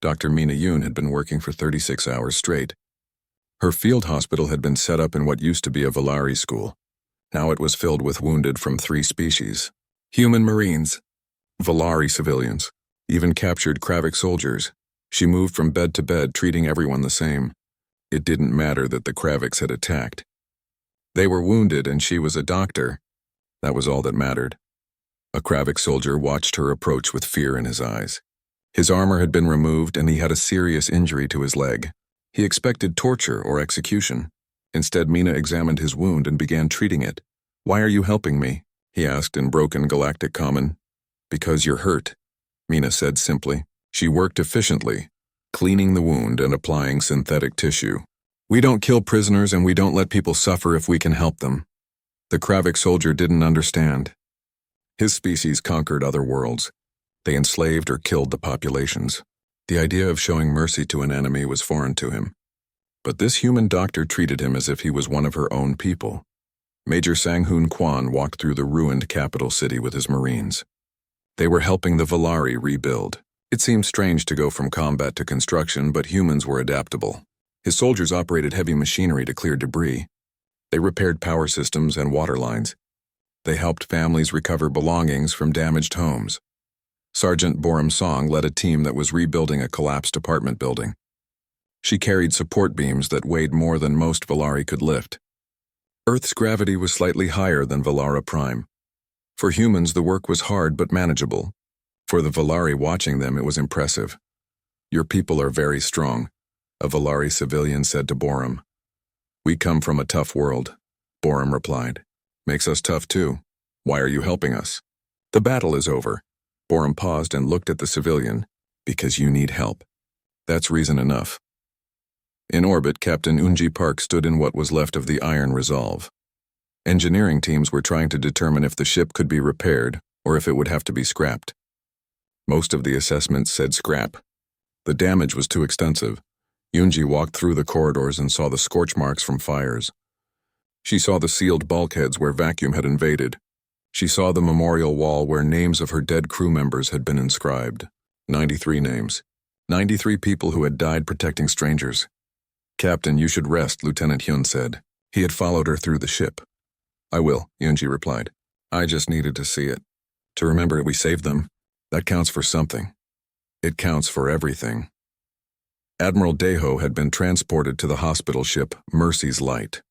Dr. Mina Yoon had been working for 36 hours straight. Her field hospital had been set up in what used to be a Valari school. Now it was filled with wounded from 3 species. Human Marines, Valari civilians, even captured Kravik soldiers. She moved from bed to bed, treating everyone the same. It didn't matter that the Kraviks had attacked. They were wounded and she was a doctor. That was all that mattered. A Kravik soldier watched her approach with fear in his eyes. His armor had been removed and he had a serious injury to his leg. He expected torture or execution. Instead, Mina examined his wound and began treating it. "Why are you helping me?" he asked in broken Galactic Common. "Because you're hurt," Mina said simply. She worked efficiently, cleaning the wound and applying synthetic tissue. "We don't kill prisoners and we don't let people suffer if we can help them." The Kravik soldier didn't understand. His species conquered other worlds. They enslaved or killed the populations. The idea of showing mercy to an enemy was foreign to him. But this human doctor treated him as if he was one of her own people. Major Sang-Hoon Kwan walked through the ruined capital city with his Marines. They were helping the Valari rebuild. It seemed strange to go from combat to construction, but humans were adaptable. His soldiers operated heavy machinery to clear debris. They repaired power systems and water lines. They helped families recover belongings from damaged homes. Sergeant Boram Song led a team that was rebuilding a collapsed apartment building. She carried support beams that weighed more than most Valari could lift. Earth's gravity was slightly higher than Valara Prime. For humans, the work was hard but manageable. For the Valari watching them, it was impressive. "Your people are very strong," a Valari civilian said to Boram. "We come from a tough world," Boram replied. "Makes us tough too. Why are you helping us?" "The battle is over." Boram paused and looked at the civilian. "Because you need help. That's reason enough." In orbit, Captain Unji Park stood in what was left of the Iron Resolve. Engineering teams were trying to determine if the ship could be repaired or if it would have to be scrapped. Most of the assessments said scrap. The damage was too extensive. Unji walked through the corridors and saw the scorch marks from fires. She saw the sealed bulkheads where vacuum had invaded. She saw the memorial wall where names of her dead crew members had been inscribed. 93 names. 93 people who had died protecting strangers. "Captain, you should rest," Lieutenant Hyun said. He had followed her through the ship. "I will," Yunji replied. "I just needed to see it. To remember we saved them. That counts for something. It counts for everything." Admiral Daeho had been transported to the hospital ship Mercy's Light.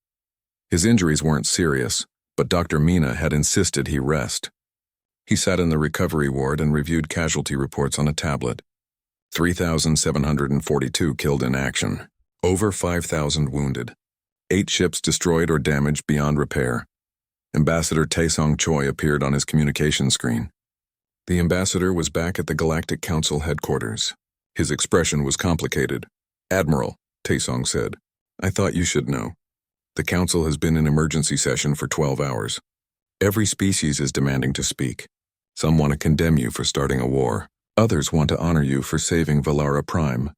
His injuries weren't serious, but Dr. Mina had insisted he rest. He sat in the recovery ward and reviewed casualty reports on a tablet. 3,742 killed in action. Over 5,000 wounded. 8 ships destroyed or damaged beyond repair. Ambassador Taesong Choi appeared on his communication screen. The ambassador was back at the Galactic Council headquarters. His expression was complicated. "Admiral," Taesong said, "I thought you should know. The Council has been in emergency session for 12 hours. Every species is demanding to speak. Some want to condemn you for starting a war. Others want to honor you for saving Valara Prime."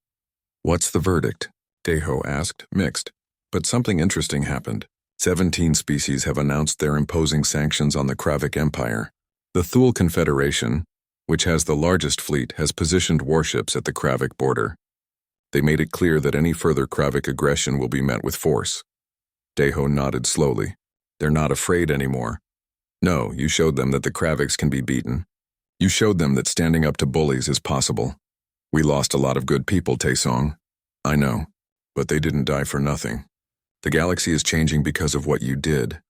"What's the verdict?" Daeho asked, mixed. But something interesting happened. 17 species have announced they're imposing sanctions on the Kravik Empire. The Thule Confederation, which has the largest fleet, has positioned warships at the Kravik border. They made it clear that any further Kravik aggression will be met with force. Daeho nodded slowly. "They're not afraid anymore." "No, you showed them that the Kraviks can be beaten. You showed them that standing up to bullies is possible. We lost a lot of good people, Taesong. I know, but they didn't die for nothing. The galaxy is changing because of what you did."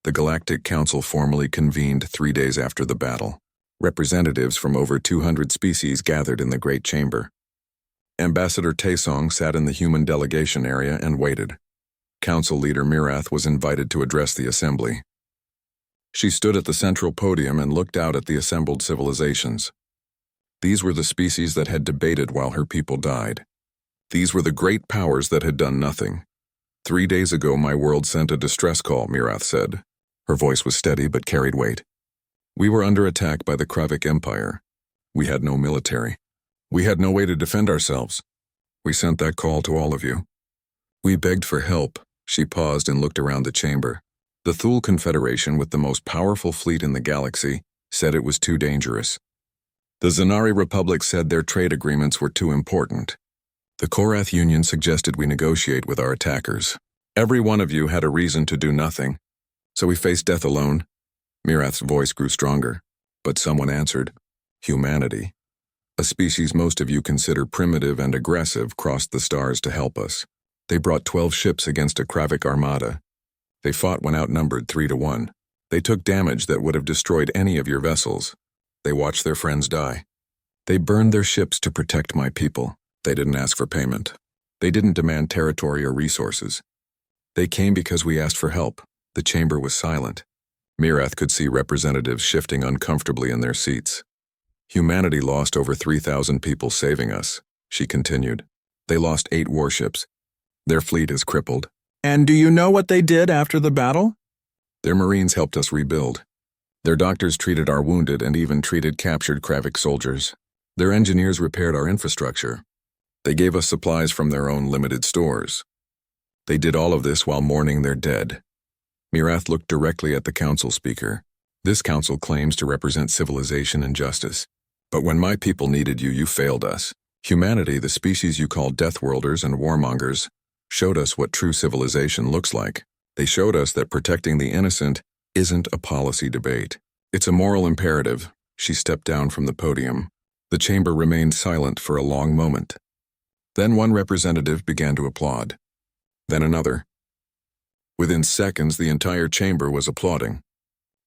The Galactic Council formally convened 3 days after the battle. Representatives from over 200 species gathered in the Great Chamber. Ambassador Taesong sat in the human delegation area and waited. Council leader Mirath was invited to address the assembly. She stood at the central podium and looked out at the assembled civilizations. These were the species that had debated while her people died. These were the great powers that had done nothing. 3 days ago, my world sent a distress call, Mirath said. Her voice was steady but carried weight. "We were under attack by the Kravik Empire. We had no military. We had no way to defend ourselves. We sent that call to all of you. We begged for help." She paused and looked around the chamber. The Thule Confederation, with the most powerful fleet in the galaxy, said it was too dangerous. The Zanari Republic said their trade agreements were too important. The Korath Union suggested we negotiate with our attackers. Every one of you had a reason to do nothing, so we faced death alone. Mirath's voice grew stronger, but someone answered. Humanity. A species most of you consider primitive and aggressive crossed the stars to help us. They brought 12 ships against a Kravik armada. They fought when outnumbered 3-1. They took damage that would have destroyed any of your vessels. They watched their friends die. They burned their ships to protect my people. They didn't ask for payment. They didn't demand territory or resources. They came because we asked for help. The chamber was silent. Mirath could see representatives shifting uncomfortably in their seats. Humanity lost over 3,000 people saving us, she continued. They lost 8 warships. Their fleet is crippled. And do you know what they did after the battle? Their Marines helped us rebuild. Their doctors treated our wounded and even treated captured Kravik soldiers. Their engineers repaired our infrastructure. They gave us supplies from their own limited stores. They did all of this while mourning their dead. Mirath looked directly at the council speaker. This council claims to represent civilization and justice. But when my people needed you, you failed us. Humanity, the species you call deathworlders and warmongers, showed us what true civilization looks like. They showed us that protecting the innocent isn't a policy debate. It's a moral imperative. She stepped down from the podium. The chamber remained silent for a long moment. Then one representative began to applaud. Then another. Within seconds, the entire chamber was applauding.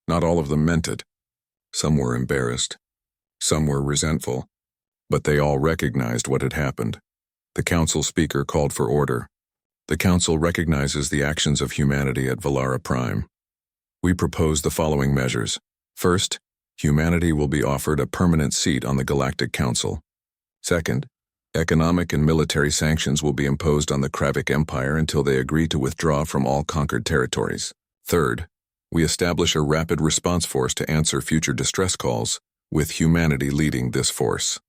Not all of them meant it. Some were embarrassed. Some were resentful. But they all recognized what had happened. The council speaker called for order. The council recognizes the actions of humanity at Valara Prime. We propose the following measures. First, humanity will be offered a permanent seat on the Galactic Council. Second, economic and military sanctions will be imposed on the Kravik Empire until they agree to withdraw from all conquered territories. Third, we establish a rapid response force to answer future distress calls, with humanity leading this force.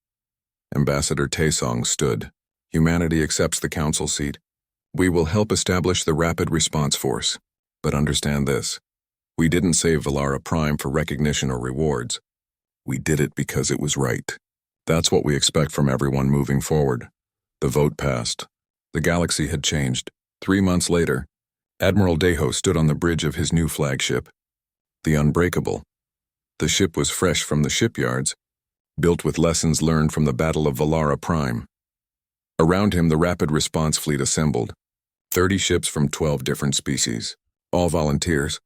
Ambassador Taesong stood. Humanity accepts the council seat. We will help establish the rapid response force. But understand this. We didn't save Valara Prime for recognition or rewards. We did it because it was right. That's what we expect from everyone moving forward. The vote passed. The galaxy had changed. 3 months later, Admiral Deho stood on the bridge of his new flagship, the Unbreakable. The ship was fresh from the shipyards, built with lessons learned from the Battle of Valara Prime. Around him, the Rapid Response Fleet assembled, 30 ships from 12 different species, all volunteers,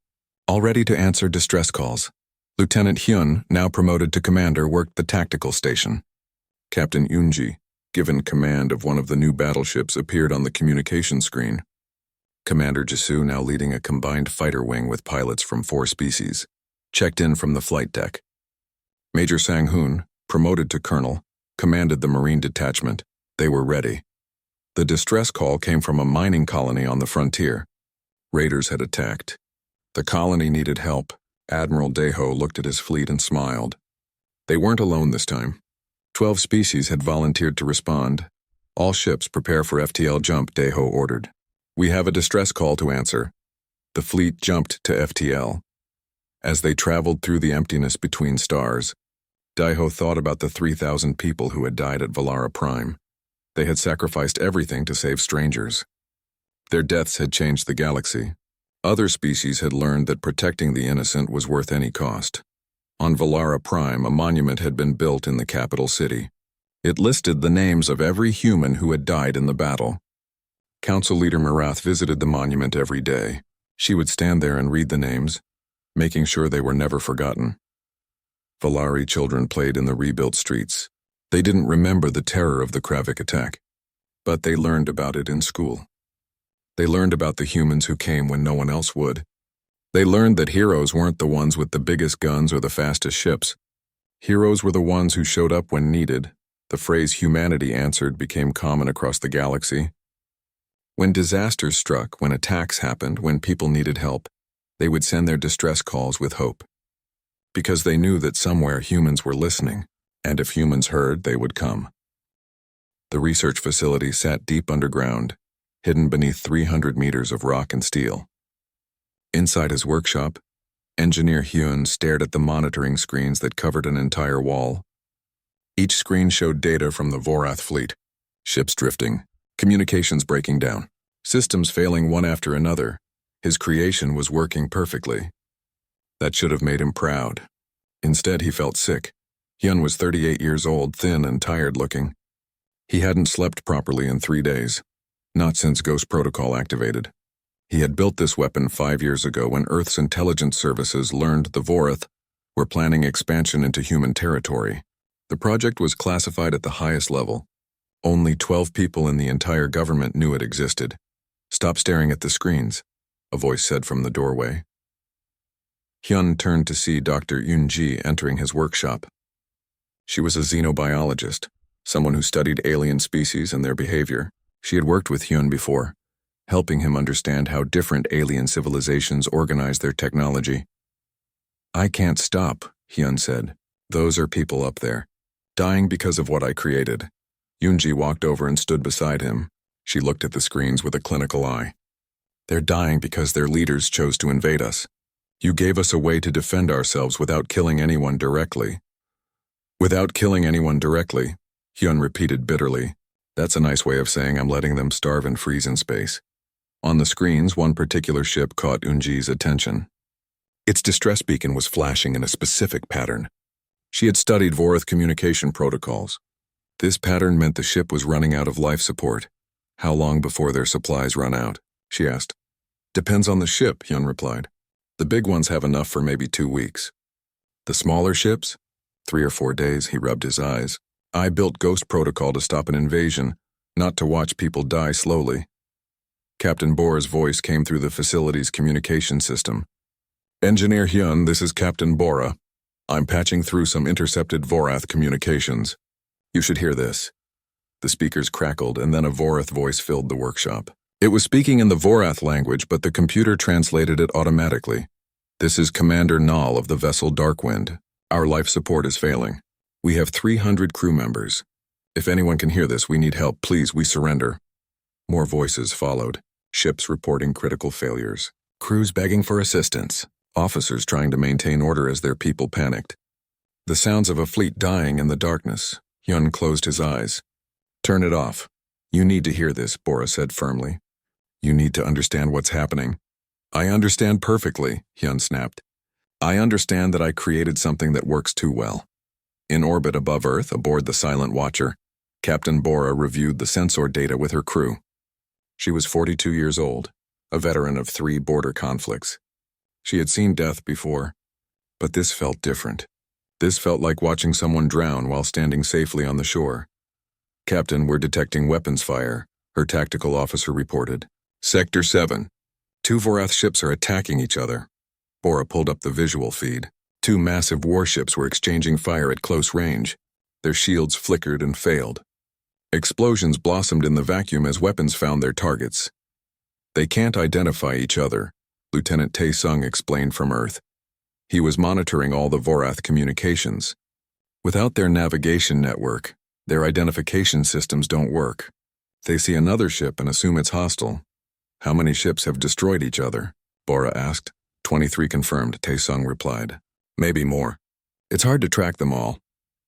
all ready to answer distress calls. Lieutenant Hyun, now promoted to commander, worked the tactical station. Captain Yunji, given command of one of the new battleships, appeared on the communication screen. Commander Jisoo, now leading a combined fighter wing with pilots from 4 species, checked in from the flight deck. Major Sang-hoon, promoted to colonel, commanded the Marine detachment. They were ready. The distress call came from a mining colony on the frontier. Raiders had attacked. The colony needed help. Admiral Deho looked at his fleet and smiled. They weren't alone this time. 12 species had volunteered to respond. All ships prepare for FTL jump, Deho ordered. We have a distress call to answer. The fleet jumped to FTL. As they traveled through the emptiness between stars, Deho thought about the 3,000 people who had died at Valara Prime. They had sacrificed everything to save strangers. Their deaths had changed the galaxy. Other species had learned that protecting the innocent was worth any cost. On Valara Prime, a monument had been built in the capital city. It listed the names of every human who had died in the battle. Council leader Mirath visited the monument every day. She would stand there and read the names, making sure they were never forgotten. Valari children played in the rebuilt streets. They didn't remember the terror of the Kravik attack, but they learned about it in school. They learned about the humans who came when no one else would. They learned that heroes weren't the ones with the biggest guns or the fastest ships. Heroes were the ones who showed up when needed. The phrase "humanity answered" became common across the galaxy. When disasters struck, when attacks happened, when people needed help, they would send their distress calls with hope. Because they knew that somewhere humans were listening, and if humans heard, they would come. The research facility sat deep underground, hidden beneath 300 meters of rock and steel. Inside his workshop, Engineer Hyun stared at the monitoring screens that covered an entire wall. Each screen showed data from the Vorath fleet. Ships drifting, communications breaking down, systems failing one after another. His creation was working perfectly. That should have made him proud. Instead, he felt sick. Hyun was 38 years old, thin and tired-looking. He hadn't slept properly in 3 days, not since Ghost Protocol activated. He had built this weapon 5 years ago when Earth's intelligence services learned the Vorath were planning expansion into human territory. The project was classified at the highest level. Only 12 people in the entire government knew it existed. "Stop staring at the screens," a voice said from the doorway. Hyun turned to see Dr. Yoon-ji entering his workshop. She was a xenobiologist, someone who studied alien species and their behavior. She had worked with Hyun before, helping him understand how different alien civilizations organize their technology. "I can't stop," Hyun said. "Those are people up there, dying because of what I created." Yoon-ji walked over and stood beside him. She looked at the screens with a clinical eye. "They're dying because their leaders chose to invade us. You gave us a way to defend ourselves without killing anyone directly." "Without killing anyone directly," Hyun repeated bitterly. "That's a nice way of saying I'm letting them starve and freeze in space." On the screens, one particular ship caught Yoon-ji's attention. Its distress beacon was flashing in a specific pattern. She had studied Vorath communication protocols. This pattern meant the ship was running out of life support. "How long before their supplies run out?" she asked. "Depends on the ship," Hyun replied. "The big ones have enough for maybe 2 weeks. The smaller ships? 3 or 4 days," he rubbed his eyes. "I built Ghost Protocol to stop an invasion, not to watch people die slowly." Captain Bora's voice came through the facility's communication system. "Engineer Hyun, this is Captain Bora. I'm patching through some intercepted Vorath communications. You should hear this." The speakers crackled, and then a Vorath voice filled the workshop. It was speaking in the Vorath language, but the computer translated it automatically. "This is Commander Nall of the vessel Darkwind. Our life support is failing. We have 300 crew members. If anyone can hear this, we need help. Please, we surrender." More voices followed, ships reporting critical failures, crews begging for assistance, officers trying to maintain order as their people panicked. The sounds of a fleet dying in the darkness. Hyun closed his eyes. "Turn it off. You need to hear this," Bora said firmly. "You need to understand what's happening." "I understand perfectly," Hyun snapped. "I understand that I created something that works too well." In orbit above Earth, aboard the Silent Watcher, Captain Bora reviewed the sensor data with her crew. She was 42 years old, a veteran of 3 border conflicts. She had seen death before, but this felt different. This felt like watching someone drown while standing safely on the shore. "Captain, we're detecting weapons fire," her tactical officer reported. "Sector 7. 2 Vorath ships are attacking each other." Bora pulled up the visual feed. 2 massive warships were exchanging fire at close range. Their shields flickered and failed. Explosions blossomed in the vacuum as weapons found their targets. "They can't identify each other," Lieutenant Tae-sung explained from Earth. He was monitoring all the Vorath communications. "Without their navigation network, their identification systems don't work. They see another ship and assume it's hostile." "How many ships have destroyed each other?" Bora asked. 23 confirmed, Tae-sung replied. "Maybe more. It's hard to track them all."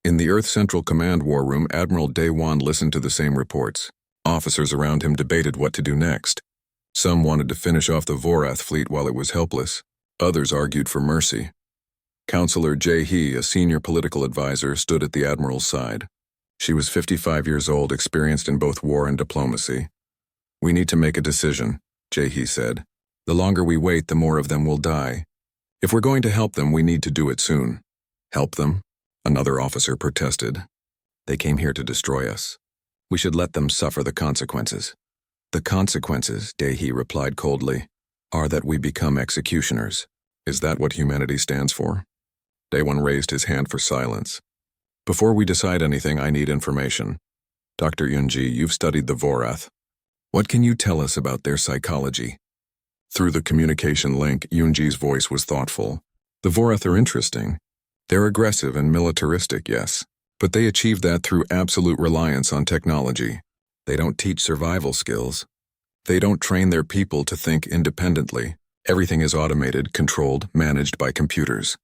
In the Earth Central Command War Room, Admiral Dae-won listened to the same reports. Officers around him debated what to do next. Some wanted to finish off the Vorath fleet while it was helpless. Others argued for mercy. Counselor Jae-hee, a senior political advisor, stood at the Admiral's side. She was 55 years old, experienced in both war and diplomacy. "We need to make a decision," Jae-hee said. "The longer we wait, the more of them will die. If we're going to help them, we need to do it soon." "Help them?" Another officer protested. "They came here to destroy us. We should let them suffer the consequences." "The consequences," Dae-hee replied coldly, "are that we become executioners." "Is that what humanity stands for?" Dae-won raised his hand for silence. "Before we decide anything, I need information. Dr. Yoon-ji, you've studied the Vorath. What can you tell us about their psychology?" Through the communication link, Yoon-ji's voice was thoughtful. "The Vorath are interesting. They're aggressive and militaristic, yes, but they achieve that through absolute reliance on technology. They don't teach survival skills. They don't train their people to think independently. Everything is automated, controlled, managed by computers."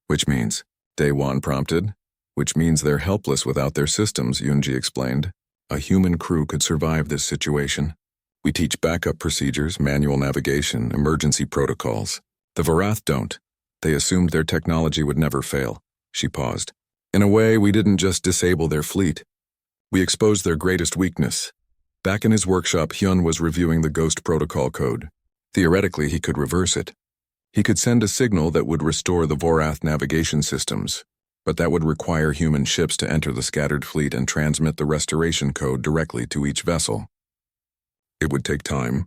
"Which means?" Dae-won prompted. Which means they're helpless without their systems, Yunji explained. A human crew could survive this situation. We teach backup procedures, manual navigation, emergency protocols. The Vorath don't. They assumed their technology would never fail. She paused. In a way, we didn't just disable their fleet. We exposed their greatest weakness. Back in his workshop, Hyun was reviewing the Ghost Protocol code. Theoretically, he could reverse it. He could send a signal that would restore the Vorath navigation systems, but that would require human ships to enter the scattered fleet and transmit the restoration code directly to each vessel. It would take time.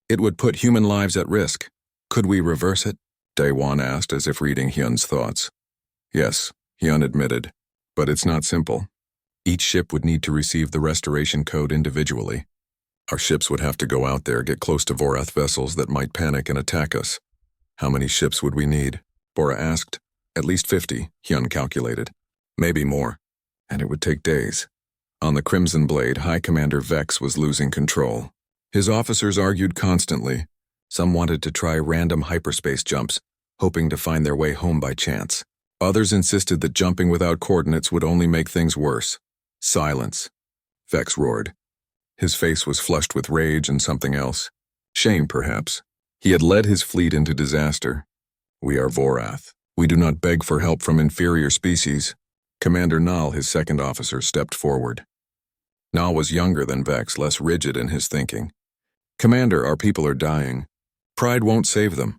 It would put human lives at risk. Could we reverse it? Daewon asked, as if reading Hyun's thoughts. Yes, Hyun admitted, but it's not simple. Each ship would need to receive the restoration code individually. Our ships would have to go out there, get close to Vorath vessels that might panic and attack us. How many ships would we need? Bora asked. At least 50, Hyun calculated. Maybe more. And it would take days. On the Crimson Blade, High Commander Vex was losing control. His officers argued constantly. Some wanted to try random hyperspace jumps, hoping to find their way home by chance. Others insisted that jumping without coordinates would only make things worse. Silence. Vex roared. His face was flushed with rage and something else. Shame, perhaps. He had led his fleet into disaster. We are Vorath. We do not beg for help from inferior species. Commander Nal, his second officer, stepped forward. Nal was younger than Vex, less rigid in his thinking. Commander, our people are dying. Pride won't save them.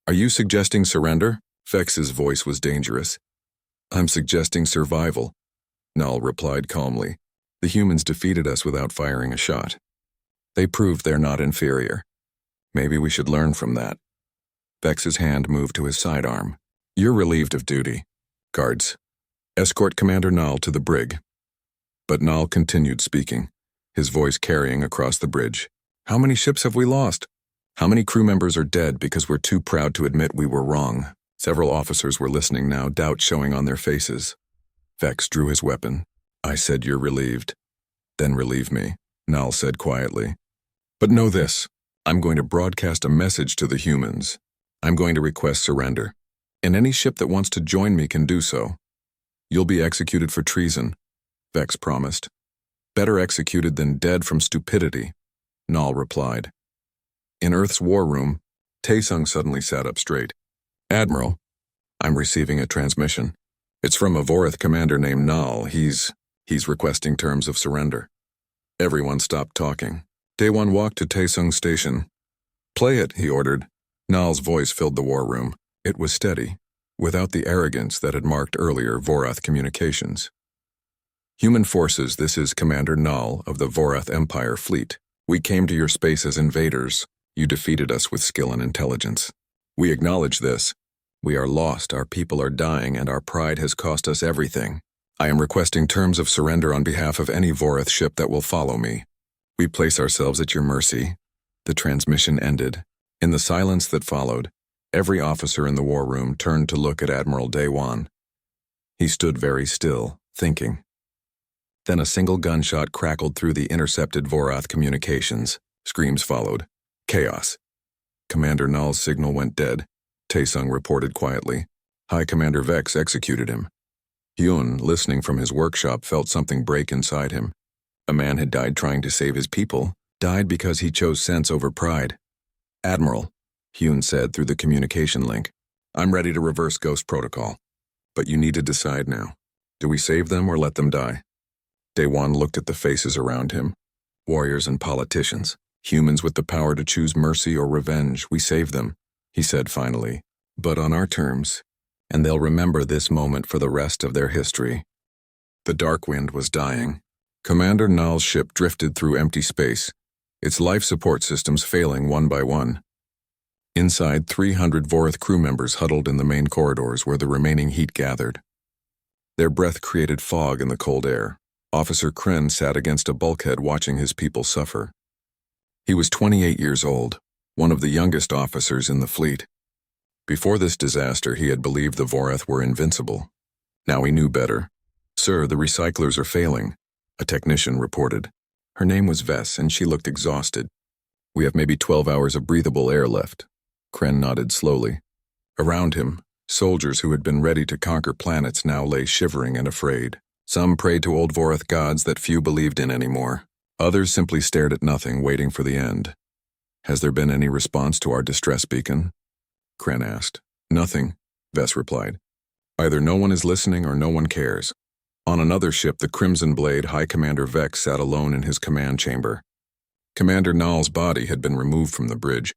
Are you suggesting surrender? Vex's voice was dangerous. I'm suggesting survival, Nal replied calmly. The humans defeated us without firing a shot. They proved they're not inferior. Maybe we should learn from that. Vex's hand moved to his sidearm. You're relieved of duty. Guards, escort Commander Nal to the brig. But Nal continued speaking, his voice carrying across the bridge. How many ships have we lost? How many crew members are dead because we're too proud to admit we were wrong? Several officers were listening now, doubt showing on their faces. Vex drew his weapon. I said you're relieved. Then relieve me, Nal said quietly. But know this, I'm going to broadcast a message to the humans. I'm going to request surrender. And any ship that wants to join me can do so. You'll be executed for treason, Vex promised. Better executed than dead from stupidity, Nal replied. In Earth's war room, Taesung suddenly sat up straight. Admiral, I'm receiving a transmission. It's from a Vorath commander named Nal. He's requesting terms of surrender. Everyone stopped talking. Daewon walked to Taesung's station. Play it, he ordered. Nal's voice filled the war room. It was steady, without the arrogance that had marked earlier Vorath communications. Human forces, this is Commander Nal of the Vorath Empire fleet. We came to your space as invaders. You defeated us with skill and intelligence. We acknowledge this. We are lost, our people are dying, and our pride has cost us everything. I am requesting terms of surrender on behalf of any Vorath ship that will follow me. We place ourselves at your mercy. The transmission ended. In the silence that followed, every officer in the war room turned to look at Admiral Daewon. He stood very still, thinking. Then a single gunshot crackled through the intercepted Vorath communications. Screams followed. Chaos. Commander Nal's signal went dead, Taesung reported quietly. High Commander Vex executed him. Hyun, listening from his workshop, felt something break inside him. A man had died trying to save his people, died because he chose sense over pride. Admiral, Hyun said through the communication link, I'm ready to reverse Ghost Protocol. But you need to decide now. Do we save them or let them die? Daewon looked at the faces around him. Warriors and politicians. Humans with the power to choose mercy or revenge. We save them, he said finally, but on our terms, and they'll remember this moment for the rest of their history. The dark wind was dying. Commander Nal's ship drifted through empty space, its life support systems failing one by one. Inside, 300 Vorath crew members huddled in the main corridors where the remaining heat gathered. Their breath created fog in the cold air. Officer Kren sat against a bulkhead watching his people suffer. He was 28 years old, one of the youngest officers in the fleet. Before this disaster, he had believed the Vorath were invincible. Now he knew better. Sir, the recyclers are failing, a technician reported. Her name was Vess, and she looked exhausted. We have maybe 12 hours of breathable air left. Kren nodded slowly. Around him, Soldiers who had been ready to conquer planets now lay shivering and afraid. Some prayed to old Vorath gods that few believed in anymore. Others simply stared at nothing, waiting for the end. "Has there been any response to our distress beacon?" Kren asked. "Nothing," Vess replied. "Either no one is listening or no one cares." On another ship, the Crimson Blade High Commander Vex sat alone in his command chamber. Commander Naal's body had been removed from the bridge.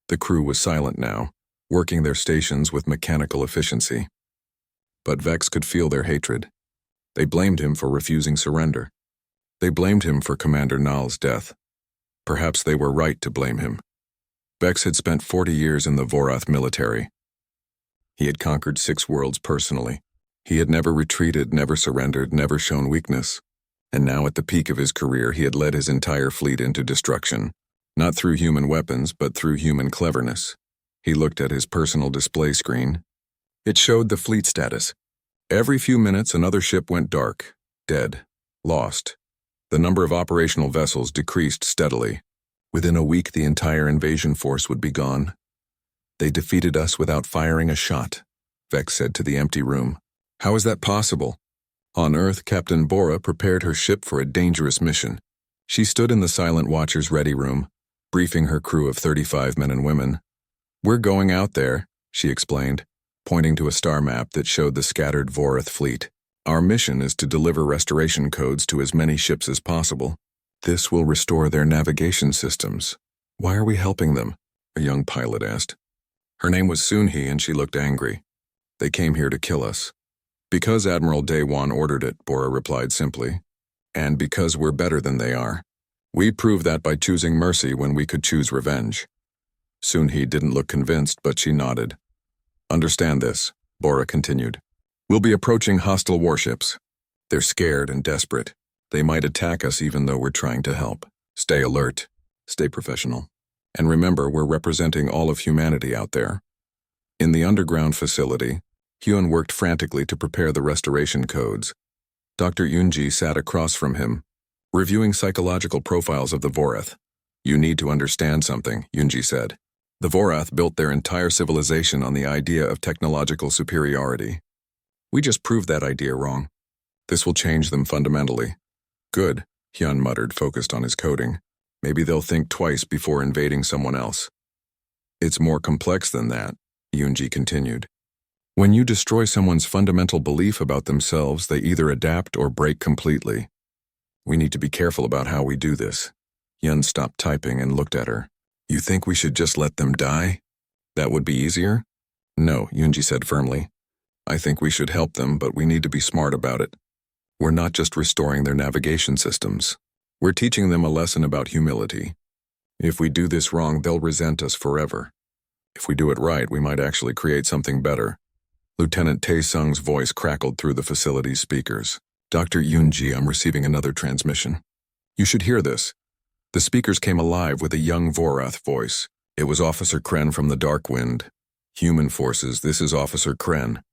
The crew was silent now, working their stations with mechanical efficiency. But Vex could feel their hatred. They blamed him for refusing surrender. They blamed him for Commander Naal's death. Perhaps they were right to blame him. Vex had spent 40 years in the Vorath military. He had conquered 6 worlds personally. He had never retreated, never surrendered, never shown weakness. And now at the peak of his career, he had led his entire fleet into destruction. Not through human weapons, but through human cleverness. He looked at his personal display screen. It showed the fleet status. Every few minutes, another ship went dark, dead, lost. The number of operational vessels decreased steadily. Within a week, the entire invasion force would be gone. "They defeated us without firing a shot," Vex said to the empty room. "How is that possible?" On Earth, Captain Bora prepared her ship for a dangerous mission. She stood in the Silent Watcher's ready room, briefing her crew of 35 men and women. "We're going out there," she explained, pointing to a star map that showed the scattered Vorath fleet. "Our mission is to deliver restoration codes to as many ships as possible. This will restore their navigation systems." "Why are we helping them?" a young pilot asked. Her name was Sunhee, and she looked angry. "They came here to kill us." "Because Admiral Daewon ordered it," Bora replied simply. "And because we're better than they are. We proved that by choosing mercy when we could choose revenge." Sunhee didn't look convinced, but she nodded. "Understand this," Bora continued. "We'll be approaching hostile warships. They're scared and desperate. They might attack us even though we're trying to help. Stay alert. Stay professional. And remember, we're representing all of humanity out there." In the underground facility, Hyun worked frantically to prepare the restoration codes. Dr. Yoonji sat across from him, reviewing psychological profiles of the Vorath. "You need to understand something," Yoonji said. "The Vorath built their entire civilization on the idea of technological superiority. We just proved that idea wrong. This will change them fundamentally." "Good," Hyun muttered, focused on his coding. "Maybe they'll think twice before invading someone else." "It's more complex than that," Yoonji continued. "When you destroy someone's fundamental belief about themselves, they either adapt or break completely. We need to be careful about how we do this." Hyun stopped typing and looked at her. "You think we should just let them die? That would be easier?" "No," Yoonji said firmly. "I think we should help them, but we need to be smart about it. We're not just restoring their navigation systems. We're teaching them a lesson about humility. If we do this wrong, they'll resent us forever. If we do it right, we might actually create something better." Lieutenant Tae-sung's voice crackled through the facility's speakers. "Dr. Yoonji, I'm receiving another transmission. You should hear this." The speakers came alive with a young Vorath voice. It was Officer Kren from the Dark Wind. "Human forces, this is Officer Kren.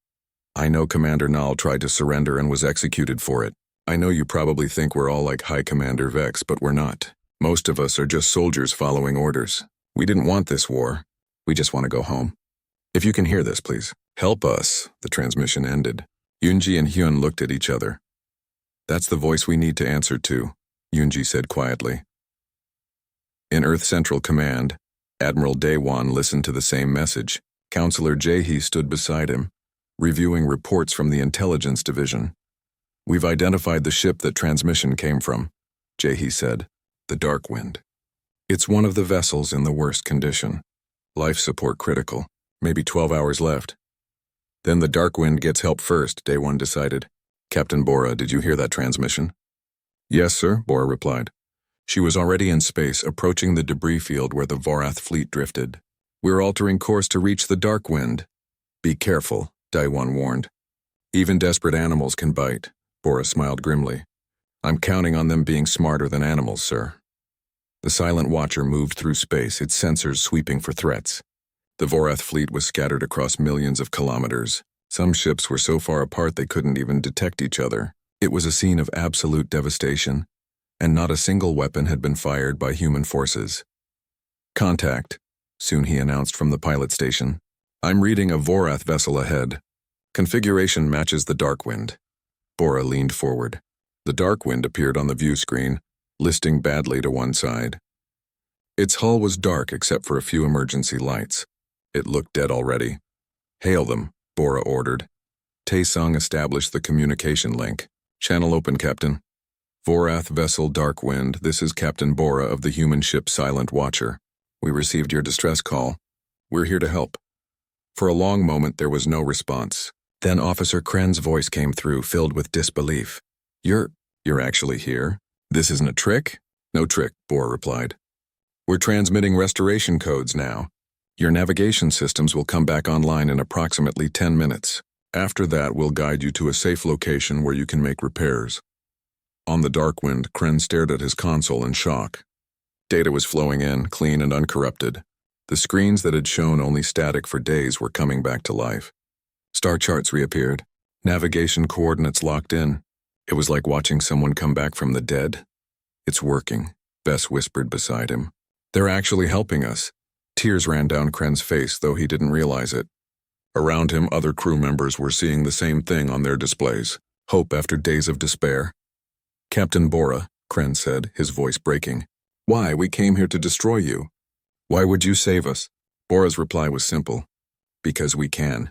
I know Commander Naal tried to surrender and was executed for it. I know you probably think we're all like High Commander Vex, but we're not. Most of us are just soldiers following orders. We didn't want this war. We just want to go home. If you can hear this, please. Help us." The transmission ended. Yoonji and Hyun looked at each other. "That's the voice we need to answer to," Yoonji said quietly. In Earth Central Command, Admiral Daewon listened to the same message. Counselor Jae-hee stood beside him, reviewing reports from the Intelligence Division. "We've identified the ship that transmission came from," Jae-hee said. "The Dark Wind. It's one of the vessels in the worst condition. Life support critical. Maybe 12 hours left." "Then the Dark Wind gets help first," Daewon decided. "Captain Bora, did you hear that transmission?" "Yes, sir," Bora replied. She was already in space, approaching the debris field where the Vorath fleet drifted. "We're altering course to reach the Dark Wind." "Be careful," Daewon warned. "Even desperate animals can bite." Bora smiled grimly. "I'm counting on them being smarter than animals, sir." The Silent Watcher moved through space, its sensors sweeping for threats. The Vorath fleet was scattered across millions of kilometers. Some ships were so far apart they couldn't even detect each other. It was a scene of absolute devastation, and not a single weapon had been fired by human forces. "Contact," Soon he announced from the pilot station. I'm reading a Vorath vessel ahead. Configuration matches the Darkwind. Bora leaned forward. The Darkwind appeared on the view screen, listing badly to one side. Its hull was dark except for a few emergency lights. It looked dead already. Hail them, Bora ordered. Tae-sung established the communication link. Channel open, Captain. Vorath vessel Darkwind, this is Captain Bora of the human ship Silent Watcher. We received your distress call. We're here to help. For a long moment there was no response. Then Officer Kren's voice came through, filled with disbelief. You're actually here? This isn't a trick? No trick, Bora replied. We're transmitting restoration codes now. Your navigation systems will come back online in approximately 10 minutes. After that, we'll guide you to a safe location where you can make repairs. On the Darkwind, Kren stared at his console in shock. Data was flowing in, clean and uncorrupted. The screens that had shown only static for days were coming back to life. Star charts reappeared. Navigation coordinates locked in. It was like watching someone come back from the dead. It's working, Bess whispered beside him. They're actually helping us. Tears ran down Kren's face, though he didn't realize it. Around him, other crew members were seeing the same thing on their displays. Hope after days of despair. Captain Bora, Kren said, his voice breaking. Why? We came here to destroy you. Why would you save us? Bora's reply was simple. Because we can.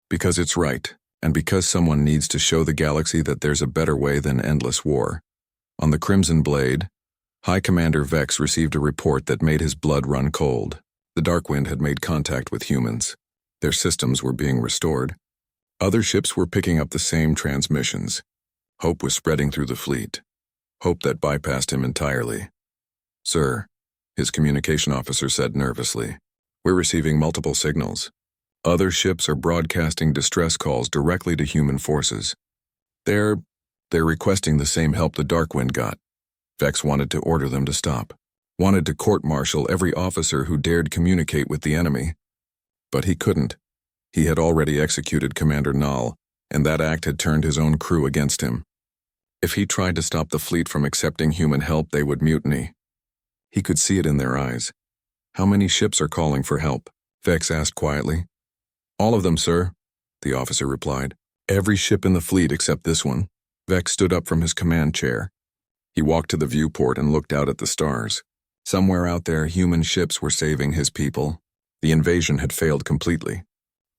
Because it's right. And because someone needs to show the galaxy that there's a better way than endless war. On the Crimson Blade, High Commander Vex received a report that made his blood run cold. The Darkwind had made contact with humans. Their systems were being restored. Other ships were picking up the same transmissions. Hope was spreading through the fleet. Hope that bypassed him entirely. Sir, his communication officer said nervously, we're receiving multiple signals. Other ships are broadcasting distress calls directly to human forces. They're requesting the same help the Darkwind got. Vex wanted to order them to stop. Wanted to court-martial every officer who dared communicate with the enemy. But he couldn't. He had already executed Commander Null, and that act had turned his own crew against him. If he tried to stop the fleet from accepting human help, they would mutiny. He could see it in their eyes. How many ships are calling for help? Vex asked quietly. All of them, sir, the officer replied. Every ship in the fleet except this one. Vex stood up from his command chair. He walked to the viewport and looked out at the stars. Somewhere out there, human ships were saving his people. The invasion had failed completely.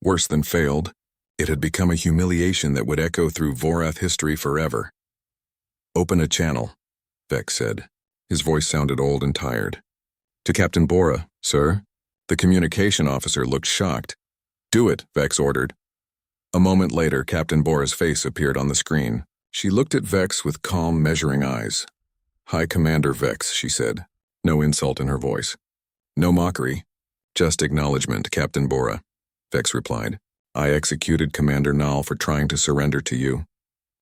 Worse than failed, it had become a humiliation that would echo through Vorath history forever. Open a channel, Vex said. His voice sounded old and tired. To Captain Bora, sir. The communication officer looked shocked. Do it, Vex ordered. A moment later, Captain Bora's face appeared on the screen. She looked at Vex with calm, measuring eyes. High Commander Vex, she said. No insult in her voice. No mockery. Just acknowledgement, Captain Bora, Vex replied. I executed Commander Null for trying to surrender to you.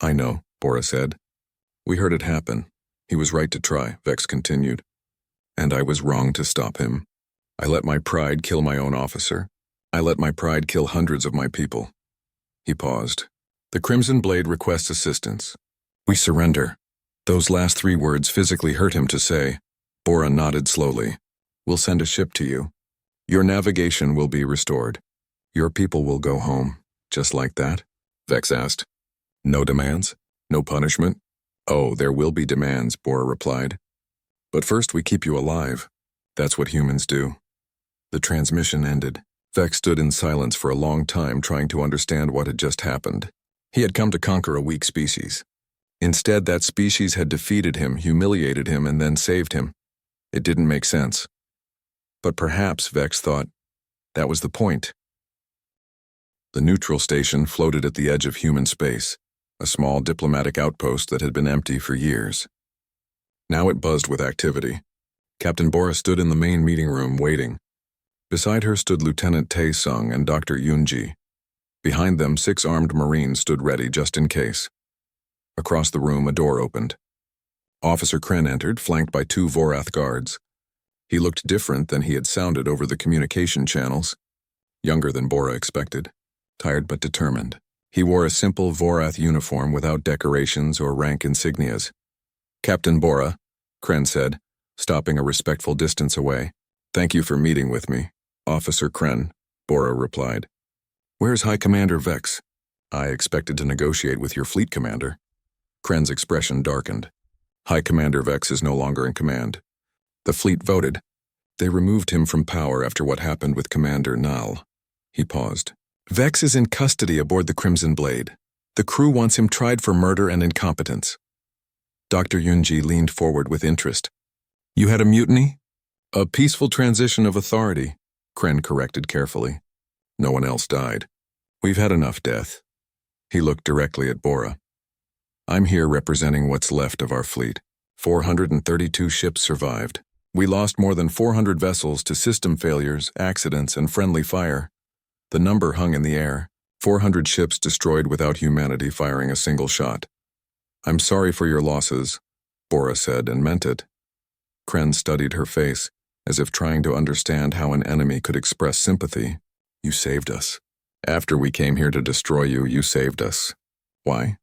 I know, Bora said. We heard it happen. He was right to try, Vex continued. And I was wrong to stop him. I let my pride kill my own officer. I let my pride kill hundreds of my people. He paused. The Crimson Blade requests assistance. We surrender. Those last 3 words physically hurt him to say. Bora nodded slowly. We'll send a ship to you. Your navigation will be restored. Your people will go home. Just like that? Vex asked. No demands? No punishment? Oh, there will be demands, Bora replied. But first we keep you alive. That's what humans do. The transmission ended. Vex stood in silence for a long time, trying to understand what had just happened. He had come to conquer a weak species. Instead, that species had defeated him, humiliated him, and then saved him. It didn't make sense. But perhaps, Vex thought, that was the point. The neutral station floated at the edge of human space, a small diplomatic outpost that had been empty for years. Now it buzzed with activity. Captain Bora stood in the main meeting room, waiting. Beside her stood Lieutenant Tae-sung and Dr. Yoonji. Behind them, 6 armed Marines stood ready just in case. Across the room, a door opened. Officer Kren entered, flanked by 2 Vorath guards. He looked different than he had sounded over the communication channels. Younger than Bora expected. Tired but determined. He wore a simple Vorath uniform without decorations or rank insignias. Captain Bora, Kren said, stopping a respectful distance away. Thank you for meeting with me, Officer Kren, Bora replied. Where's High Commander Vex? I expected to negotiate with your fleet commander. Kren's expression darkened. High Commander Vex is no longer in command. The fleet voted. They removed him from power after what happened with Commander Nal. He paused. Vex is in custody aboard the Crimson Blade. The crew wants him tried for murder and incompetence. Dr. Yunji leaned forward with interest. You had a mutiny? A peaceful transition of authority, Kren corrected carefully. No one else died. We've had enough death. He looked directly at Bora. I'm here representing what's left of our fleet. 432 ships survived. We lost more than 400 vessels to system failures, accidents, and friendly fire. The number hung in the air. 400 ships destroyed without humanity firing a single shot. I'm sorry for your losses, Bora said, and meant it. Kren studied her face, as if trying to understand how an enemy could express sympathy. You saved us. After we came here to destroy you, you saved us. Why?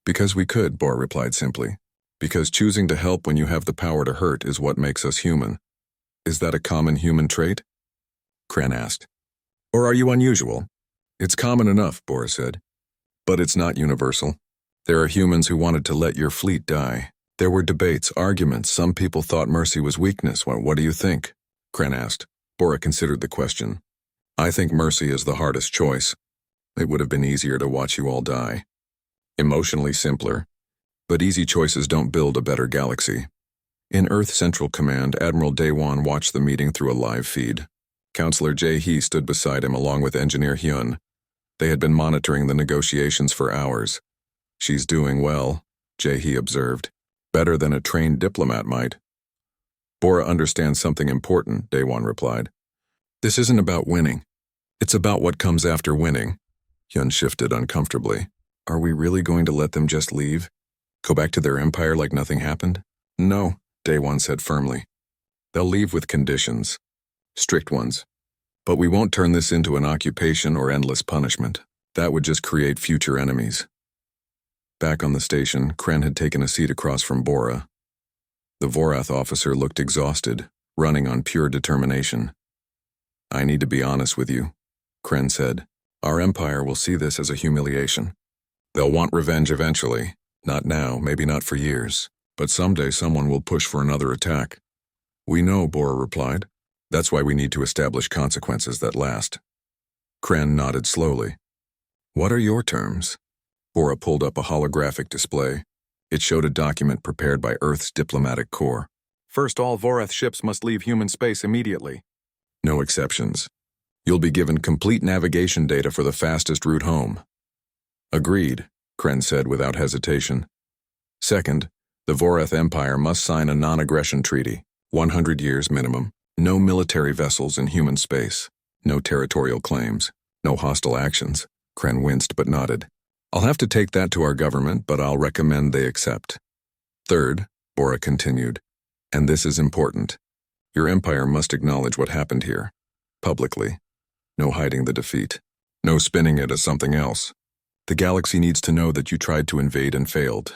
Because we could, Bora replied simply. Because choosing to help when you have the power to hurt is what makes us human. Is that a common human trait? Kren asked. Or are you unusual? It's common enough, Bora said. But it's not universal. There are humans who wanted to let your fleet die. There were debates, arguments. Some people thought mercy was weakness. What do you think? Kren asked. Bora considered the question. I think mercy is the hardest choice. It would have been easier to watch you all die. Emotionally simpler. But easy choices don't build a better galaxy. In Earth Central Command, Admiral Daewon watched the meeting through a live feed. Counselor Jae-hee stood beside him along with Engineer Hyun. They had been monitoring the negotiations for hours. She's doing well, Jae-hee observed. Better than a trained diplomat might. Bora understands something important, Daewon replied. This isn't about winning. It's about what comes after winning. Hyun shifted uncomfortably. Are we really going to let them just leave? Go back to their empire like nothing happened? No, Daewon said firmly. They'll leave with conditions. Strict ones. But we won't turn this into an occupation or endless punishment. That would just create future enemies. Back on the station, Kren had taken a seat across from Bora. The Vorath officer looked exhausted, running on pure determination. I need to be honest with you, Kren said. Our empire will see this as a humiliation. They'll want revenge eventually. Not now, maybe not for years. But someday someone will push for another attack. We know, Bora replied. That's why we need to establish consequences that last. Kren nodded slowly. What are your terms? Bora pulled up a holographic display. It showed a document prepared by Earth's diplomatic corps. First, all Vorath ships must leave human space immediately. No exceptions. You'll be given complete navigation data for the fastest route home. Agreed, Kren said without hesitation. Second, the Vorath Empire must sign a non-aggression treaty, 100 years minimum. No military vessels in human space. No territorial claims. No hostile actions. Kren winced but nodded. I'll have to take that to our government, but I'll recommend they accept. Third, Bora continued, and this is important. Your empire must acknowledge what happened here. Publicly. No hiding the defeat. No spinning it as something else. The galaxy needs to know that you tried to invade and failed.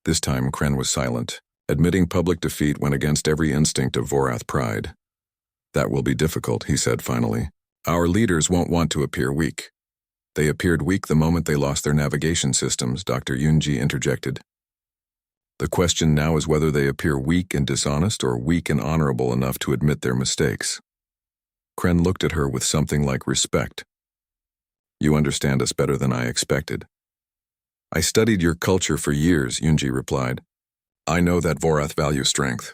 This time, Kren was silent. Admitting public defeat went against every instinct of Vorath pride. That will be difficult, he said finally. Our leaders won't want to appear weak. They appeared weak the moment they lost their navigation systems, Dr. Yunji interjected. The question now is whether they appear weak and dishonest or weak and honorable enough to admit their mistakes. Kren looked at her with something like respect. You understand us better than I expected. I studied your culture for years, Yunji replied. I know that Vorath value strength.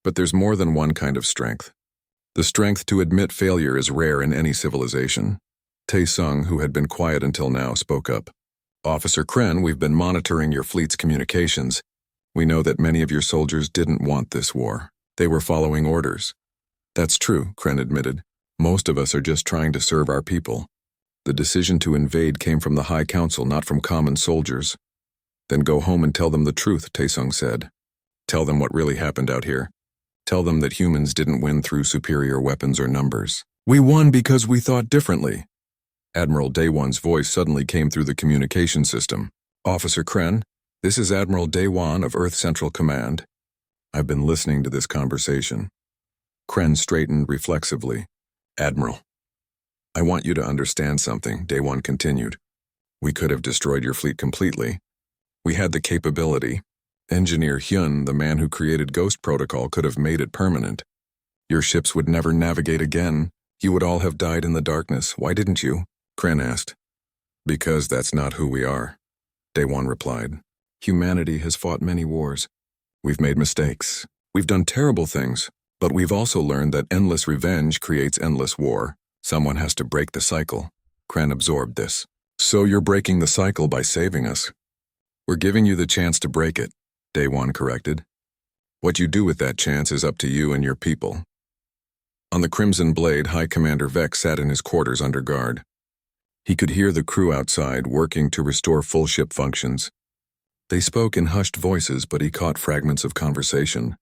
But there's more than one kind of strength. The strength to admit failure is rare in any civilization. Tae-sung, who had been quiet until now, spoke up. Officer Kren, we've been monitoring your fleet's communications. We know that many of your soldiers didn't want this war. They were following orders. That's true, Kren admitted. Most of us are just trying to serve our people. The decision to invade came from the High Council, not from common soldiers. Then go home and tell them the truth, Tae-sung said. Tell them what really happened out here. Tell them that humans didn't win through superior weapons or numbers. We won because we thought differently. Admiral Daewon's voice suddenly came through the communication system. Officer Kren, this is Admiral Daewon of Earth Central Command. I've been listening to this conversation. Kren straightened reflexively. Admiral. I want you to understand something, Day One continued. We could have destroyed your fleet completely. We had the capability. Engineer Hyun, the man who created Ghost Protocol, could have made it permanent. Your ships would never navigate again. You would all have died in the darkness. Why didn't you? Kren asked. Because that's not who we are, Day One replied. Humanity has fought many wars. We've made mistakes. We've done terrible things. But we've also learned that endless revenge creates endless war. Someone has to break the cycle. Kren absorbed this. So you're breaking the cycle by saving us. We're giving you the chance to break it, Day One corrected. What you do with that chance is up to you and your people. On the Crimson Blade, High Commander Vex sat in his quarters under guard. He could hear the crew outside working to restore full ship functions. They spoke in hushed voices, but he caught fragments of conversation.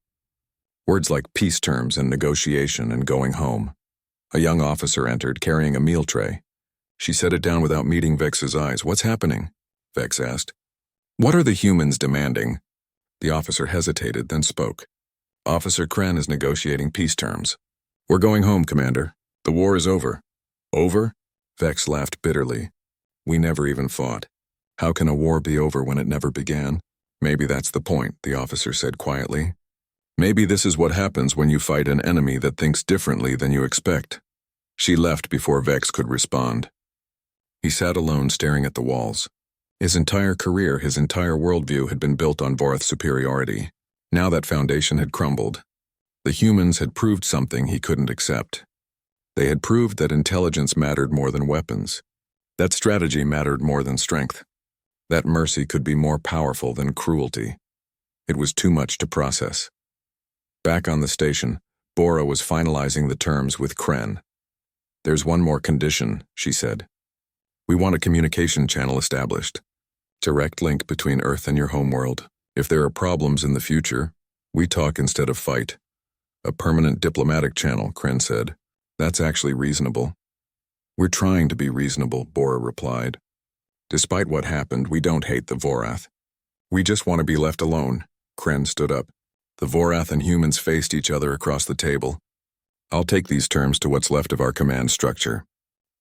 Words like peace terms and negotiation and going home. A young officer entered, carrying a meal tray. She set it down without meeting Vex's eyes. What's happening? Vex asked. What are the humans demanding? The officer hesitated, then spoke. Officer Kren is negotiating peace terms. We're going home, Commander. The war is over. Over? Vex laughed bitterly. We never even fought. How can a war be over when it never began? Maybe that's the point, the officer said quietly. Maybe this is what happens when you fight an enemy that thinks differently than you expect. She left before Vex could respond. He sat alone staring at the walls. His entire career, his entire worldview had been built on Vorath's superiority. Now that foundation had crumbled. The humans had proved something he couldn't accept. They had proved that intelligence mattered more than weapons. That strategy mattered more than strength. That mercy could be more powerful than cruelty. It was too much to process. Back on the station, Bora was finalizing the terms with Kren. There's one more condition, she said. We want a communication channel established. Direct link between Earth and your homeworld. If there are problems in the future, we talk instead of fight. A permanent diplomatic channel, Kren said. That's actually reasonable. We're trying to be reasonable, Bora replied. Despite what happened, we don't hate the Vorath. We just want to be left alone. Kren stood up. The Vorath and humans faced each other across the table. I'll take these terms to what's left of our command structure.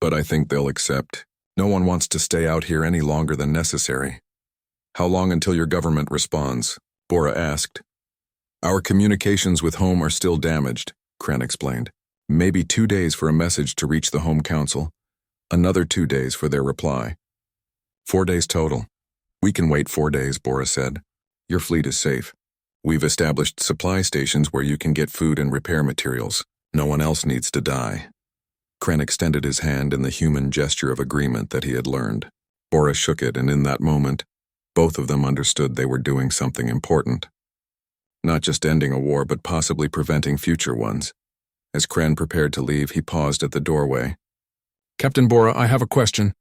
But I think they'll accept. No one wants to stay out here any longer than necessary. How long until your government responds? Bora asked. Our communications with home are still damaged, Kren explained. Maybe 2 days for a message to reach the Home Council. Another 2 days for their reply. 4 days total. We can wait 4 days, Bora said. Your fleet is safe. We've established supply stations where you can get food and repair materials. No one else needs to die. Kren extended his hand in the human gesture of agreement that he had learned. Bora shook it, and in that moment, both of them understood they were doing something important. Not just ending a war, but possibly preventing future ones. As Kren prepared to leave, he paused at the doorway. Captain Bora, I have a question.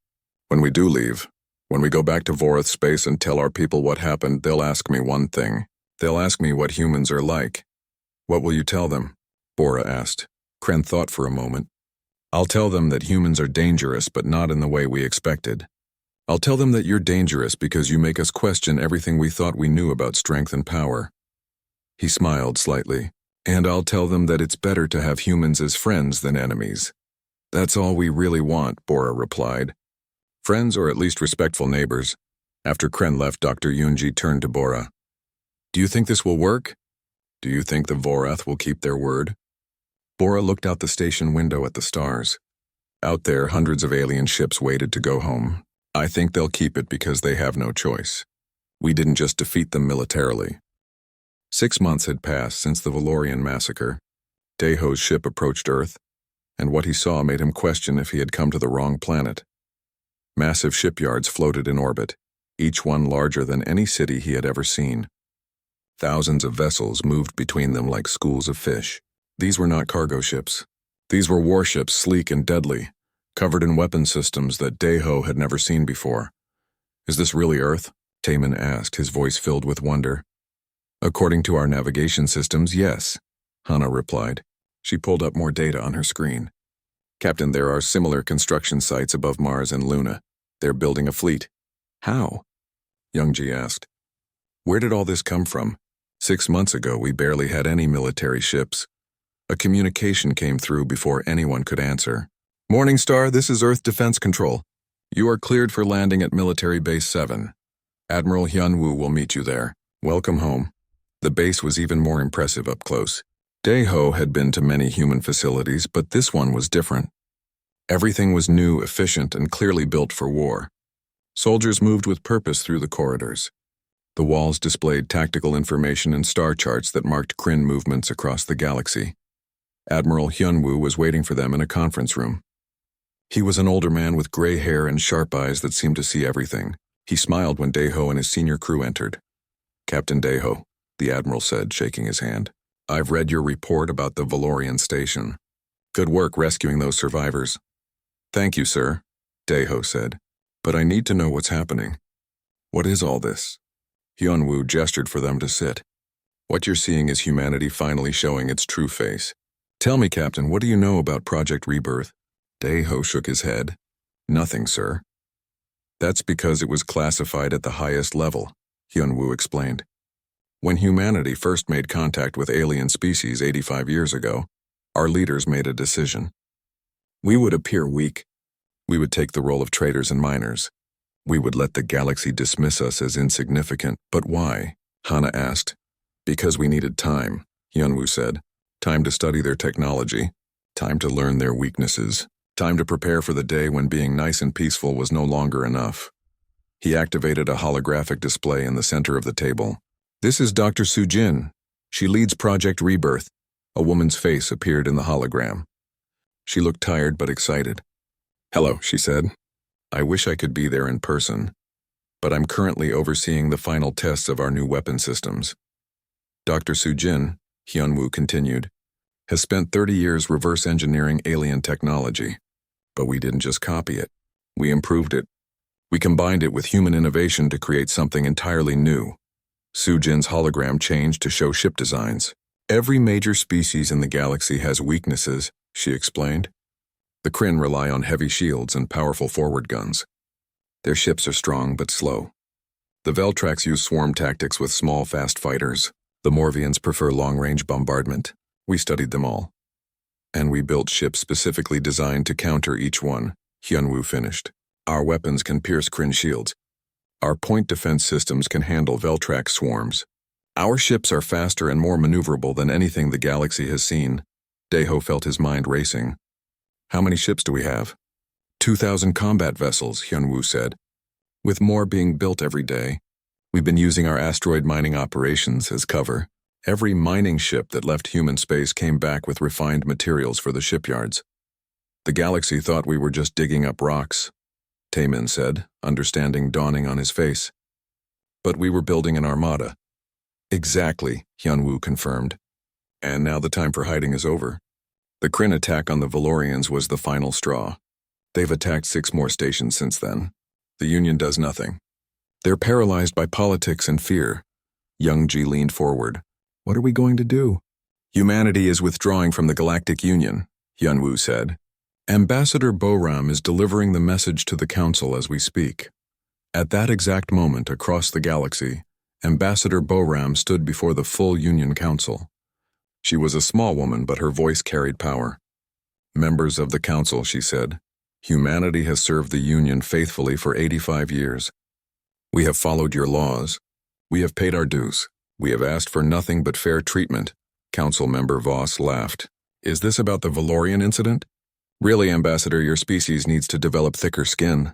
When we do leave, when we go back to Vorath space and tell our people what happened, they'll ask me one thing. They'll ask me what humans are like. What will you tell them? Bora asked. Kren thought for a moment. I'll tell them that humans are dangerous, but not in the way we expected. I'll tell them that you're dangerous because you make us question everything we thought we knew about strength and power. He smiled slightly. And I'll tell them that it's better to have humans as friends than enemies. That's all we really want, Bora replied. Friends, or at least respectful neighbors. After Kren left, Dr. Yunji turned to Bora. Do you think this will work? Do you think the Vorath will keep their word? Bora looked out the station window at the stars. Out there, hundreds of alien ships waited to go home. I think they'll keep it because they have no choice. We didn't just defeat them militarily. 6 months had passed since the Valorian massacre. Daeho's ship approached Earth, and what he saw made him question if he had come to the wrong planet. Massive shipyards floated in orbit, each one larger than any city he had ever seen. Thousands of vessels moved between them like schools of fish. These were not cargo ships. These were warships, sleek and deadly, covered in weapon systems that Daeho had never seen before. Is this really Earth? Taman asked, his voice filled with wonder. According to our navigation systems, yes, Hana replied. She pulled up more data on her screen. Captain, there are similar construction sites above Mars and Luna. They're building a fleet. How? Youngji asked. Where did all this come from? 6 months ago, we barely had any military ships. A communication came through before anyone could answer. Morningstar, this is Earth Defense Control. You are cleared for landing at Military Base 7. Admiral Hyunwoo will meet you there. Welcome home. The base was even more impressive up close. Daeho had been to many human facilities, but this one was different. Everything was new, efficient, and clearly built for war. Soldiers moved with purpose through the corridors. The walls displayed tactical information and star charts that marked Kryn movements across the galaxy. Admiral Hyunwoo was waiting for them in a conference room. He was an older man with gray hair and sharp eyes that seemed to see everything. He smiled when Daeho and his senior crew entered. "Captain Daeho," the admiral said, shaking his hand. "I've read your report about the Valorian station. Good work rescuing those survivors." "Thank you, sir," Daeho said. "But I need to know what's happening. What is all this?" Hyunwoo gestured for them to sit. "What you're seeing is humanity finally showing its true face. Tell me, Captain, what do you know about Project Rebirth?" Daeho shook his head. "Nothing, sir." "That's because it was classified at the highest level," Hyunwoo explained. "When humanity first made contact with alien species 85 years ago, our leaders made a decision. We would appear weak. We would take the role of traitors and miners. We would let the galaxy dismiss us as insignificant. But why?" Hana asked. "Because we needed time," Hyunwoo said. "Time to study their technology. Time to learn their weaknesses. Time to prepare for the day when being nice and peaceful was no longer enough." He activated a holographic display in the center of the table. "This is Dr. Sujin. She leads Project Rebirth." A woman's face appeared in the hologram. She looked tired but excited. "Hello," she said. "I wish I could be there in person, but I'm currently overseeing the final tests of our new weapon systems." "Dr. Sujin," Hyunwoo continued, "has spent 30 years reverse engineering alien technology. But we didn't just copy it. We improved it. We combined it with human innovation to create something entirely new." Sujin's hologram changed to show ship designs. "Every major species in the galaxy has weaknesses," she explained. "The Kryn rely on heavy shields and powerful forward guns. Their ships are strong but slow. The Veltrax use swarm tactics with small, fast fighters. The Morvians prefer long-range bombardment. We studied them all. And we built ships specifically designed to counter each one," Hyunwoo finished. "Our weapons can pierce Kryn shields. Our point defense systems can handle Veltrax swarms. Our ships are faster and more maneuverable than anything the galaxy has seen." Daeho felt his mind racing. "How many ships do we have?" 2,000 combat vessels, Hyunwoo said, with more being built every day. "We've been using our asteroid mining operations as cover. Every mining ship that left human space came back with refined materials for the shipyards. The galaxy thought we were just digging up rocks," Taemin said, understanding dawning on his face. "But we were building an armada." "Exactly," Hyunwoo confirmed. "And now the time for hiding is over. The Kryn attack on the Valorians was the final straw. They've attacked 6 more stations since then. The Union does nothing. They're paralyzed by politics and fear." Young-ji leaned forward. "What are we going to do?" "Humanity is withdrawing from the Galactic Union," Hyunwoo said. "Ambassador Boram is delivering the message to the Council as we speak." At that exact moment across the galaxy, Ambassador Boram stood before the full Union Council. She was a small woman, but her voice carried power. "Members of the Council," she said, "humanity has served the Union faithfully for 85 years. We have followed your laws. We have paid our dues. We have asked for nothing but fair treatment." Council member Voss laughed. "Is this about the Valorian incident?" "Really, Ambassador, your species needs to develop thicker skin."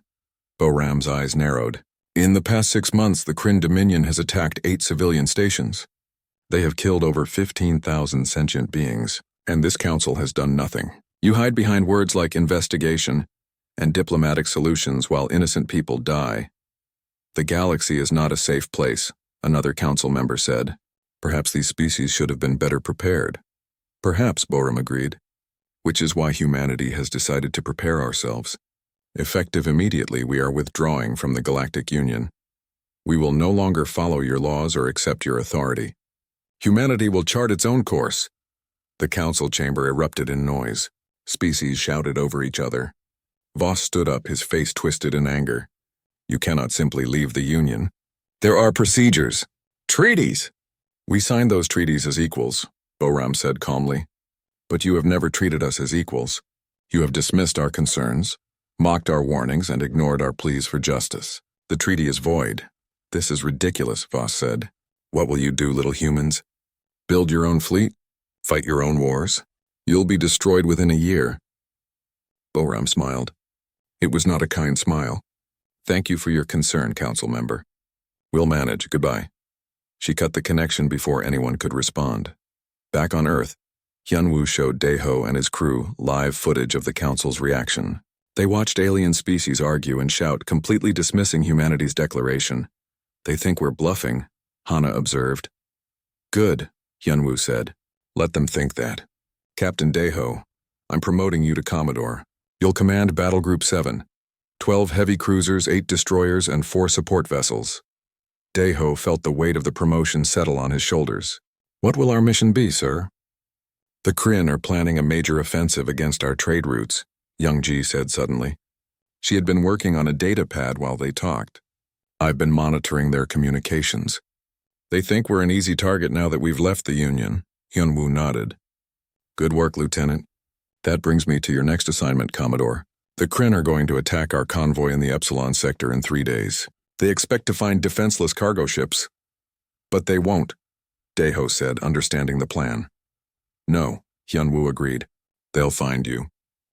Boram's eyes narrowed. "In the past 6 months, the Kryn Dominion has attacked 8 civilian stations. They have killed over 15,000 sentient beings, and this council has done nothing. You hide behind words like investigation and diplomatic solutions while innocent people die." "The galaxy is not a safe place," another council member said. "Perhaps these species should have been better prepared." "Perhaps," Boram agreed. "Which is why humanity has decided to prepare ourselves. Effective immediately, we are withdrawing from the Galactic Union. We will no longer follow your laws or accept your authority. Humanity will chart its own course." The council chamber erupted in noise. Species shouted over each other. Voss stood up, his face twisted in anger. "You cannot simply leave the Union. There are procedures. Treaties." "We signed those treaties as equals," Boram said calmly. "But you have never treated us as equals. You have dismissed our concerns, mocked our warnings, and ignored our pleas for justice. The treaty is void. This is ridiculous, Voss said. What will you do, little humans? Build your own fleet? Fight your own wars? You'll be destroyed within a year. Boram smiled. It was not a kind smile. Thank you for your concern, council member. We'll manage. Goodbye. She cut the connection before anyone could respond. Back on Earth, Hyunwoo showed Daeho and his crew live footage of the council's reaction. They watched alien species argue and shout, completely dismissing humanity's declaration. They think we're bluffing, Hana observed. Good, Hyunwoo said. Let them think that. Captain Daeho, I'm promoting you to Commodore. You'll command Battle Group 7, 12 heavy cruisers, 8 destroyers, and 4 support vessels. Daeho felt the weight of the promotion settle on his shoulders. What will our mission be, sir? The Kryn are planning a major offensive against our trade routes, Young-ji said suddenly. She had been working on a data pad while they talked. I've been monitoring their communications. They think we're an easy target now that we've left the Union, Hyunwoo nodded. Good work, Lieutenant. That brings me to your next assignment, Commodore. The Kryn are going to attack our convoy in the Epsilon sector in 3 days. They expect to find defenseless cargo ships. But they won't, Daeho said, understanding the plan. No, Hyunwoo agreed. They'll find you.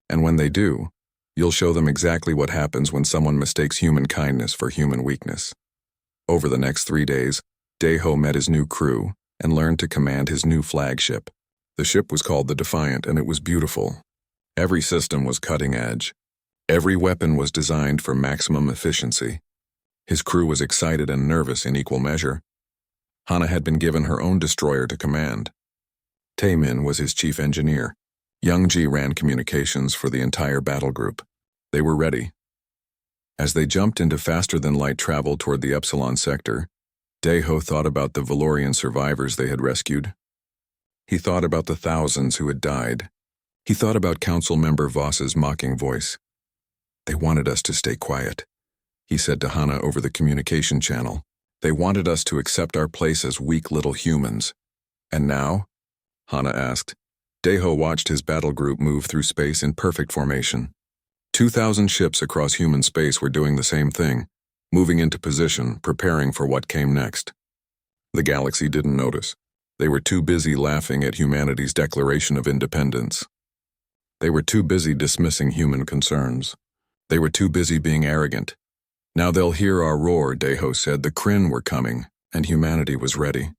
And when they do, you'll show them exactly what happens when someone mistakes human kindness for human weakness. Over the next 3 days, Daeho met his new crew and learned to command his new flagship. The ship was called the Defiant, and it was beautiful. Every system was cutting edge. Every weapon was designed for maximum efficiency. His crew was excited and nervous in equal measure. Hana had been given her own destroyer to command. Taemin was his chief engineer. Young-ji ran communications for the entire battle group. They were ready. As they jumped into faster-than-light travel toward the Epsilon sector, Daeho thought about the Valorian survivors they had rescued. He thought about the thousands who had died. He thought about Council Member Voss's mocking voice. They wanted us to stay quiet, he said to Hana over the communication channel. They wanted us to accept our place as weak little humans. And now? Hana asked. Daeho watched his battle group move through space in perfect formation. 2,000 ships across human space were doing the same thing, moving into position, preparing for what came next. The galaxy didn't notice. They were too busy laughing at humanity's declaration of independence. They were too busy dismissing human concerns. They were too busy being arrogant. Now they'll hear our roar, Daeho said. The Kryn were coming, and humanity was ready.